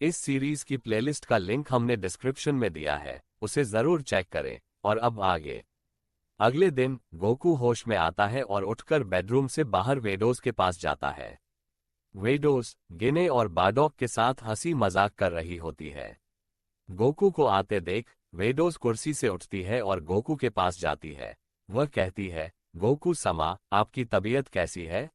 इस सीरीज की प्लेलिस्ट का लिंक हमने डिस्क्रिप्शन में दिया है, उसे जरूर चेक करें। और अब आगे। अगले दिन गोकू होश में आता है और उठकर बेडरूम से बाहर वेडोस के पास जाता है। वेडोस गिने और बाडॉक के साथ हंसी मजाक कर रही होती है। गोकू को आते देख वेडोस कुर्सी से उठती है और गोकू के पास जाती है। वह कहती है, गोकू समा, आपकी तबीयत कैसी है?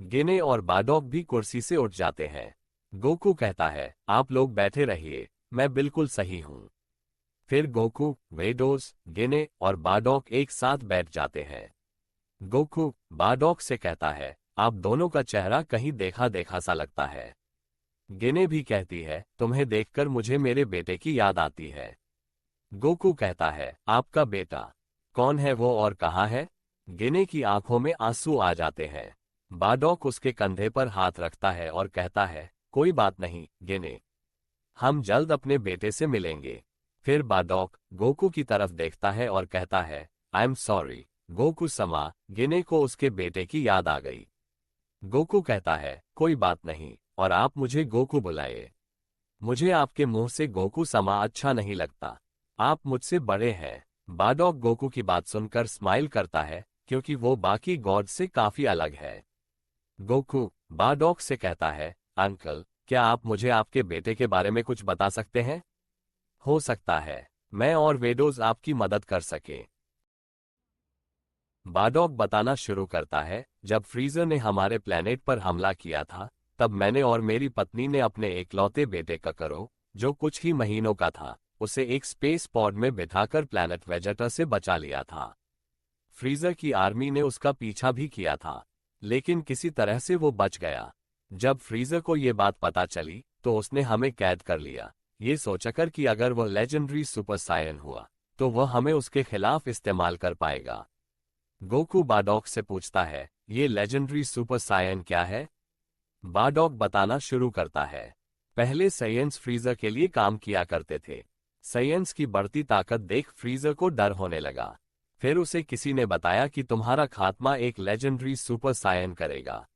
गिने और बाडॉक भी कुर्सी से उठ जाते हैं। गोकू कहता है, आप लोग बैठे रहिए, मैं बिल्कुल सही हूं। फिर गोकू, वेडोस, गिने और बाडॉक एक साथ बैठ जाते हैं। गोकू बाडॉक से कहता है, आप दोनों का चेहरा कहीं देखा देखा सा लगता है। गिने भी कहती है, तुम्हें देखकर मुझे मेरे बेटे की याद आती है। गोकू कहता है, आपका बेटा? कौन है वो और कहाँ है? गिने की आंखों में आंसू आ जाते हैं। बाडॉक उसके कंधे पर हाथ रखता है और कहता है, कोई बात नहीं गिने, हम जल्द अपने बेटे से मिलेंगे। फिर बाडॉक गोकू की तरफ देखता है और कहता है, आई एम सॉरी गोकू समा, गिने को उसके बेटे की याद आ गई। गोकू कहता है, कोई बात नहीं, और आप मुझे गोकू बुलाए। मुझे आपके मुंह से गोकू समा अच्छा नहीं लगता, आप मुझसे बड़े हैं। बाडॉक गोकू की बात सुनकर स्माइल करता है, क्योंकि वो बाकी गॉड से काफी अलग है। गोकू बाडॉक से कहता है, अंकल, क्या आप मुझे आपके बेटे के बारे में कुछ बता सकते हैं? हो सकता है मैं और वेडोस आपकी मदद कर सके। बाडॉक बताना शुरू करता है, जब फ्रीजर ने हमारे प्लेनेट पर हमला किया था, तब मैंने और मेरी पत्नी ने अपने एकलौते बेटे ककरो, जो कुछ ही महीनों का था, उसे एक स्पेस पॉड में बिठाकर प्लैनेट वेजेटा से बचा लिया था। फ्रीजर की आर्मी ने उसका पीछा भी किया था, लेकिन किसी तरह से वो बच गया। जब फ्रीजर को ये बात पता चली, तो उसने हमें कैद कर लिया, ये सोचकर कि अगर वह लेजेंडरी सुपर सायन हुआ, तो वह हमें उसके खिलाफ इस्तेमाल कर पाएगा। गोकू बाडॉक से पूछता है, ये लेजेंडरी सुपर सायन क्या है? बाडॉक बताना शुरू करता है। पहले साइयन्स फ्रीजर के लिए काम किया करते थे। साइयन्स की बढ़ती ताकत देख फ्रीजर को डर होने लगा। फिर उसे किसी ने बताया कि तुम्हारा खात्मा एक लेजेंडरी सुपर सायन करेगा।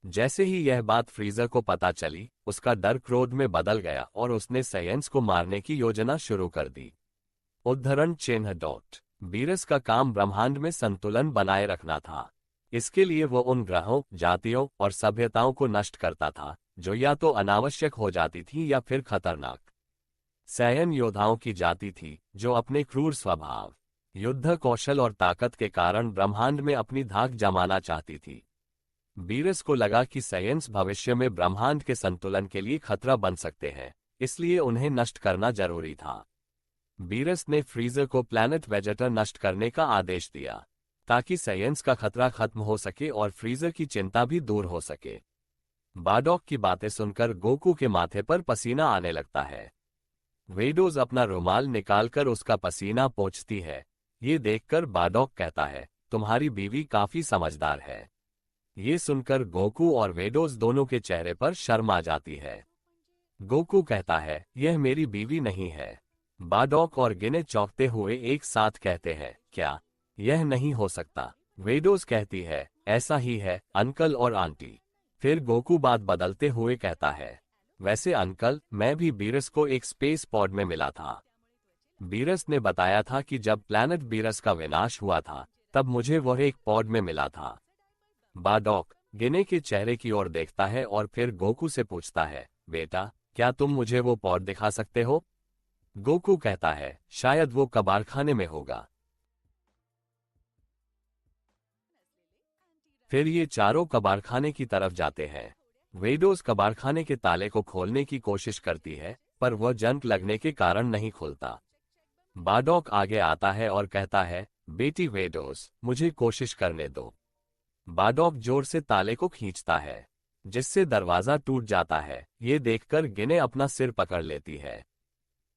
जैसे ही यह बात फ्रीजर को पता चली, उसका डर क्रोध में बदल गया और उसने साइयन्स को मारने की योजना शुरू कर दी। उद्धरण चिन्ह डॉट बीरस का काम ब्रह्मांड में संतुलन बनाए रखना था। इसके लिए वो उन ग्रहों, जातियों और सभ्यताओं को नष्ट करता था, जो या तो अनावश्यक हो जाती थी या फिर खतरनाक। सायन योद्धाओं की जाति थी, जो अपने क्रूर स्वभाव, युद्ध कौशल और ताकत के कारण ब्रह्मांड में अपनी धाक जमाना चाहती थी। बीरस को लगा कि साइयन्स भविष्य में ब्रह्मांड के संतुलन के लिए खतरा बन सकते हैं, इसलिए उन्हें नष्ट करना जरूरी था। बीरस ने फ्रीजर को प्लैनेट वेजेटर नष्ट करने का आदेश दिया, ताकि साइयन्स का खतरा खत्म हो सके और फ्रीजर की चिंता भी दूर हो सके। बाडॉक की बातें सुनकर गोकू के माथे पर पसीना आने लगता है। वेडोस अपना रुमाल निकालकर उसका पसीना पोंछती है। ये देखकर बाडॉक कहता है, तुम्हारी बीवी काफी समझदार है। ये सुनकर गोकू और वेडोस दोनों के चेहरे पर शर्म आ जाती है। गोकू कहता है, यह मेरी बीवी नहीं है। बाडॉक और गिने चौंकते हुए एक साथ कहते हैं, क्या यह नहीं हो सकता? वेडोस कहती है, ऐसा ही है अंकल और आंटी। फिर गोकू बात बदलते हुए कहता है, वैसे अंकल, मैं भी बीरस को एक स्पेस पॉड में मिला था। बीरस ने बताया था कि जब प्लैनेट बीरस का विनाश हुआ था, तब मुझे वह एक पॉड में मिला था। बाडॉक गिने के चेहरे की ओर देखता है और फिर गोकू से पूछता है, बेटा, क्या तुम मुझे वो पॉड दिखा सकते हो? गोकू कहता है, शायद वो कबाड़खाने में होगा। फिर ये चारों कबाड़खाने की तरफ जाते हैं। वेडोस कबाड़खाने के ताले को खोलने की कोशिश करती है, पर वह जंग लगने के कारण नहीं खुलता। बाडॉक आगे आता है और कहता है, बेटी वेडोस, मुझे कोशिश करने दो। बाडॉक जोर से ताले को खींचता है, जिससे दरवाजा टूट जाता है। ये देखकर गिने अपना सिर पकड़ लेती है।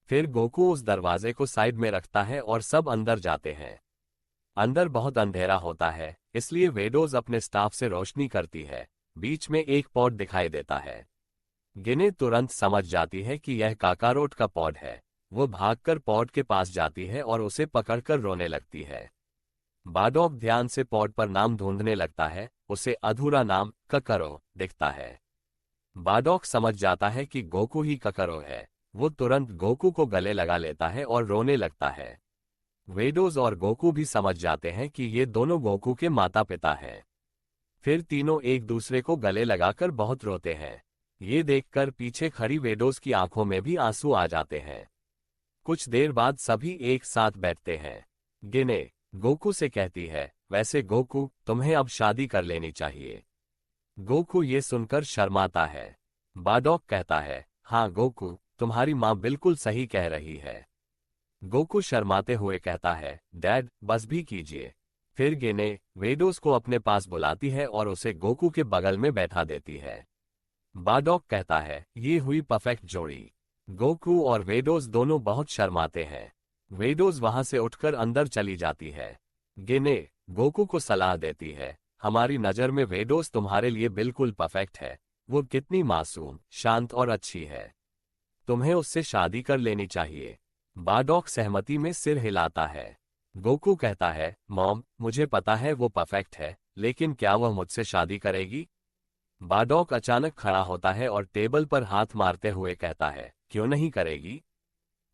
फिर गोकू उस दरवाजे को साइड में रखता है और सब अंदर जाते हैं। अंदर बहुत अंधेरा होता है, इसलिए वेडोस अपने स्टाफ से रोशनी करती है। बीच में एक पॉड दिखाई देता है। गिने तुरंत समझ जाती है कि यह काकारोट का पॉड है। वो भागकर पॉड के पास जाती है और उसे पकड़कर रोने लगती है। बाडॉक ध्यान से पॉड पर नाम ढूंढने लगता है। उसे अधूरा नाम ककरो दिखता है। बाडॉक समझ जाता है कि गोकू ही ककरो है। वो तुरंत गोकू को गले लगा लेता है और रोने लगता है। वेडोस और गोकू भी समझ जाते हैं कि ये दोनों गोकू के माता पिता हैं। फिर तीनों एक दूसरे को गले लगाकर बहुत रोते हैं। ये देखकर पीछे खड़ी वेडोस की आंखों में भी आंसू आ जाते हैं। कुछ देर बाद सभी एक साथ बैठते हैं। गिने गोकू से कहती है, वैसे गोकू, तुम्हें अब शादी कर लेनी चाहिए। गोकू ये सुनकर शर्माता है। बाडॉक कहता है, हाँ गोकू, तुम्हारी माँ बिल्कुल सही कह रही है। गोकू शर्माते हुए कहता है, डैड, बस भी कीजिए। फिर गिने वेडोस को अपने पास बुलाती है और उसे गोकू के बगल में बैठा देती है। बाडॉक कहता है, ये हुई परफेक्ट जोड़ी। गोकू और वेडोस दोनों बहुत शर्माते हैं। वेडोस वहां से उठकर अंदर चली जाती है। गिने गोकू को सलाह देती है, हमारी नजर में वेडोस तुम्हारे लिए बिल्कुल परफेक्ट है। वो कितनी मासूम, शांत और अच्छी है। तुम्हें उससे शादी कर लेनी चाहिए। बाडॉक सहमति में सिर हिलाता है। गोकू कहता है, मॉम, मुझे पता है वो परफेक्ट है, लेकिन क्या वह मुझसे शादी करेगी? बाडॉक अचानक खड़ा होता है और टेबल पर हाथ मारते हुए कहता है, क्यों नहीं करेगी?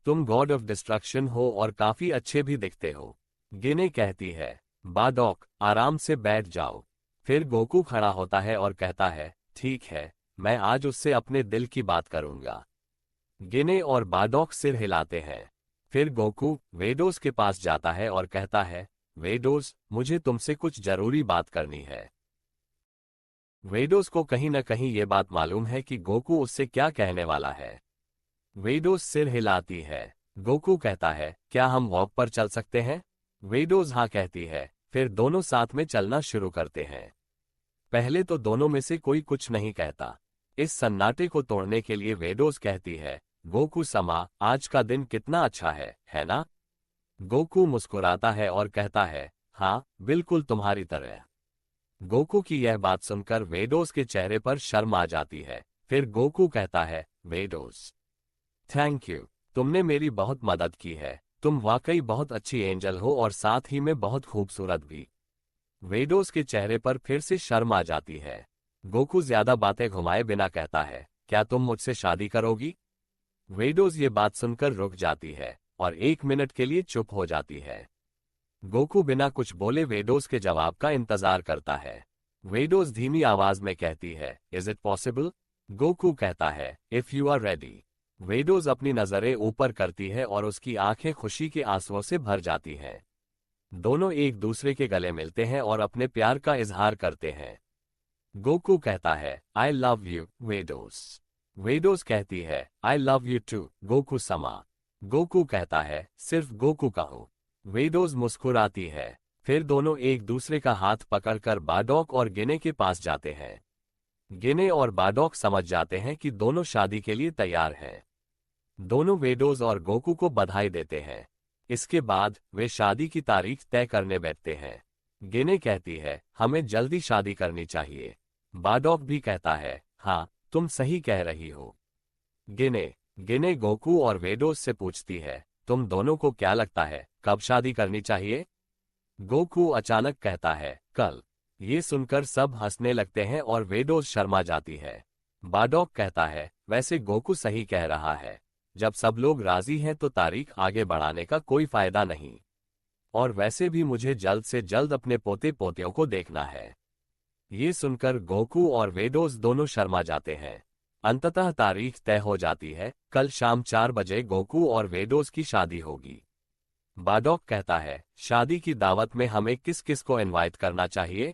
तुम गॉड ऑफ डिस्ट्रक्शन हो और काफी अच्छे भी दिखते हो। गिने कहती है, बाडॉक, आराम से बैठ जाओ। फिर गोकू खड़ा होता है और कहता है, ठीक है, मैं आज उससे अपने दिल की बात करूंगा। गिने और बाडॉक सिर हिलाते हैं। फिर गोकू वेडोस के पास जाता है और कहता है, वेडोस, मुझे तुमसे कुछ जरूरी बात करनी है। वेडोस को कहीं न कहीं ये बात मालूम है कि गोकू उससे क्या कहने वाला है। वेडोस सिर हिलाती है। गोकू कहता है, क्या हम वॉक पर चल सकते हैं? वेडोस हाँ कहती है। फिर दोनों साथ में चलना शुरू करते हैं। पहले तो दोनों में से कोई कुछ नहीं कहता। इस सन्नाटे को तोड़ने के लिए वेडोस कहती है, गोकू समा, आज का दिन कितना अच्छा है ना? गोकू मुस्कुराता है और कहता है, हाँ, बिल्कुल तुम्हारी तरह। गोकू की यह बात सुनकर वेडोस के चेहरे पर शर्म आ जाती है। फिर गोकू कहता है, वेडोस, थैंक यू, तुमने मेरी बहुत मदद की है। तुम वाकई बहुत अच्छी एंजल हो और साथ ही में बहुत खूबसूरत भी। वेडोस के चेहरे पर फिर से शर्म आ जाती है। गोकू ज्यादा बातें घुमाए बिना कहता है, क्या तुम मुझसे शादी करोगी? वेडोस ये बात सुनकर रुक जाती है और 1 मिनट के लिए चुप हो जाती है। गोकू बिना कुछ बोले वेडोस के जवाब का इंतजार करता है। वेडोस धीमी आवाज में कहती है, इज इट पॉसिबल? गोकू कहता है, इफ यू आर रेडी। वेडोस अपनी नजरें ऊपर करती है और उसकी आंखें खुशी के आंसुओं से भर जाती हैं। दोनों एक दूसरे के गले मिलते हैं और अपने प्यार का इजहार करते हैं। गोकू कहता है, आई लव यू वेडोस। वेडोस कहती है, I love you too Goku sama. Goku कहता है, सिर्फ गोकू कहो। वेडोस मुस्कुराती है। फिर दोनों एक दूसरे का हाथ पकड़कर बाडॉक और गिने के पास जाते हैं। गिने और बाडॉक समझ जाते हैं कि दोनों शादी के लिए तैयार हैं। दोनों वेडोस और गोकू को बधाई देते हैं। इसके बाद वे शादी की तारीख तय करने बैठते हैं। गिने कहती है, हमें जल्दी शादी करनी चाहिए। बाडॉक भी कहता है, हाँ, तुम सही कह रही हो। गिने गोकू और वेडोस से पूछती है, तुम दोनों को क्या लगता है, कब शादी करनी चाहिए? गोकू अचानक कहता है, कल। ये सुनकर सब हंसने लगते हैं और वेडोस शर्मा जाती है। बाडॉक कहता है, वैसे गोकू सही कह रहा है। जब सब लोग राजी हैं तो तारीख आगे बढ़ाने का कोई फायदा नहीं। और वैसे भी मुझे जल्द से जल्द अपने पोते पोतियों को देखना है। ये सुनकर गोकू और वेडोस दोनों शर्मा जाते हैं। अंततः तारीख तय हो जाती है, कल शाम 4 बजे गोकू और वेडोस की शादी होगी। बाडॉक कहता है, शादी की दावत में हमें किस किस को इनवाइट करना चाहिए?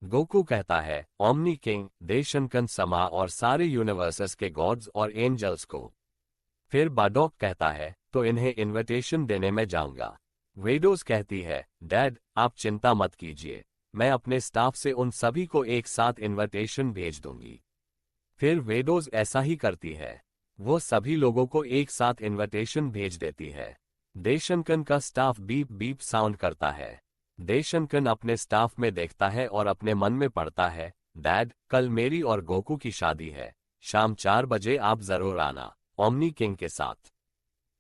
गोकू कहता है, ओमनी किंग, देशनकन समा और सारे यूनिवर्सेस के गॉड्स और एंजल्स को। फिर बाडॉक कहता है, तो इन्हें इनविटेशन देने में जाऊंगा। वेडोस कहती है, डैड, आप चिंता मत कीजिए, मैं अपने स्टाफ से उन सभी को एक साथ इनविटेशन भेज दूंगी। फिर वेडोस ऐसा ही करती है। वो सभी लोगों को एक साथ इनविटेशन भेज देती है। देशनकन का स्टाफ बीप बीप साउंड करता है। देशनकन अपने स्टाफ में देखता है और अपने मन में पढ़ता है, डैड, कल मेरी और गोकू की शादी है। शाम 4 बजे आप जरूर आना, ओमनी किंग के साथ।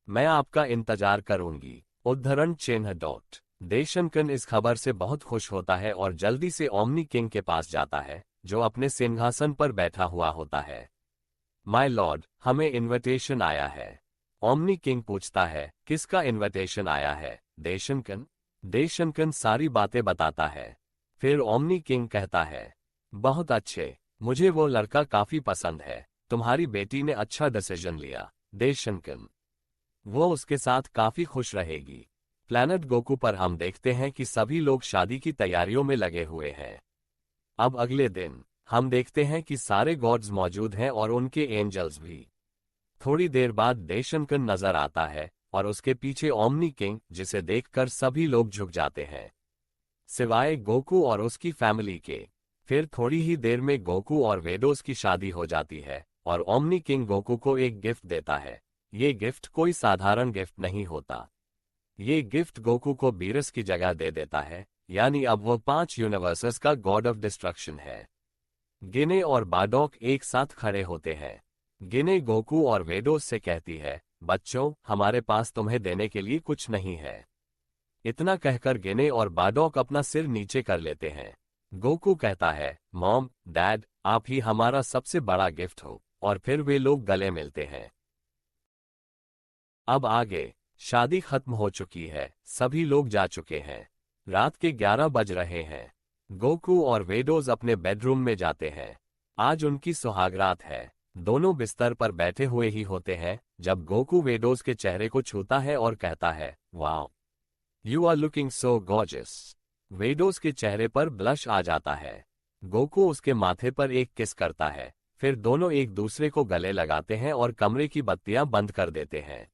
मैं आपका इंतजार करूंगी। उद्धरण चिन्ह डॉट। देशनकन इस खबर से बहुत खुश होता है और जल्दी से ओमनी किंग के पास जाता है जो अपने सिंहासन पर बैठा हुआ होता है। माय लॉर्ड, हमें इनविटेशन आया है। ओमनी किंग पूछता है, किसका इनविटेशन आया है? देशंकन। देशंकन सारी बातें बताता है। फिर ओमनी किंग कहता है, बहुत अच्छे, मुझे वो लड़का काफी पसंद है। तुम्हारी बेटी ने अच्छा डिसीजन लिया, देशंकन। वो उसके साथ काफी खुश रहेगी। प्लैनेट गोकू पर हम देखते हैं कि सभी लोग शादी की तैयारियों में लगे हुए हैं। अब अगले दिन हम देखते हैं कि सारे गॉड्स मौजूद हैं और उनके एंजल्स भी। थोड़ी देर बाद देशंकन नजर आता है और उसके पीछे ओमनी किंग, जिसे देखकर सभी लोग झुक जाते हैं, सिवाय गोकू और उसकी फैमिली के। फिर थोड़ी ही देर में गोकू और वेडोस की शादी हो जाती है और ओमनी किंग गोकू को एक गिफ्ट देता है। ये गिफ्ट कोई साधारण गिफ्ट नहीं होता। ये गिफ्ट गोकू को बीरस की जगह दे देता है, यानी अब वो 5 यूनिवर्सेस का गॉड ऑफ डिस्ट्रक्शन है। गिने और बाडोक एक साथ खड़े होते हैं। गिने गोकू और वेडोस से कहती है, बच्चों, हमारे पास तुम्हें देने के लिए कुछ नहीं है। इतना कहकर गिने और बाडोक अपना सिर नीचे कर लेते हैं। गोकू कहता है, मॉम, डैड, आप ही हमारा सबसे बड़ा गिफ्ट हो। और फिर वे लोग गले मिलते हैं। अब आगे शादी खत्म हो चुकी है, सभी लोग जा चुके हैं। रात के 11 बज रहे हैं। गोकू और वेडोस अपने बेडरूम में जाते हैं। आज उनकी सुहागरात है। दोनों बिस्तर पर बैठे हुए ही होते हैं जब गोकू वेडोस के चेहरे को छूता है और कहता है, wow, you are looking so gorgeous. वेडोस के चेहरे पर ब्लश आ जाता है। गोकू उसके माथे पर एक किस करता है। फिर दोनों एक दूसरे को गले लगाते हैं और कमरे की बत्तियां बंद कर देते हैं।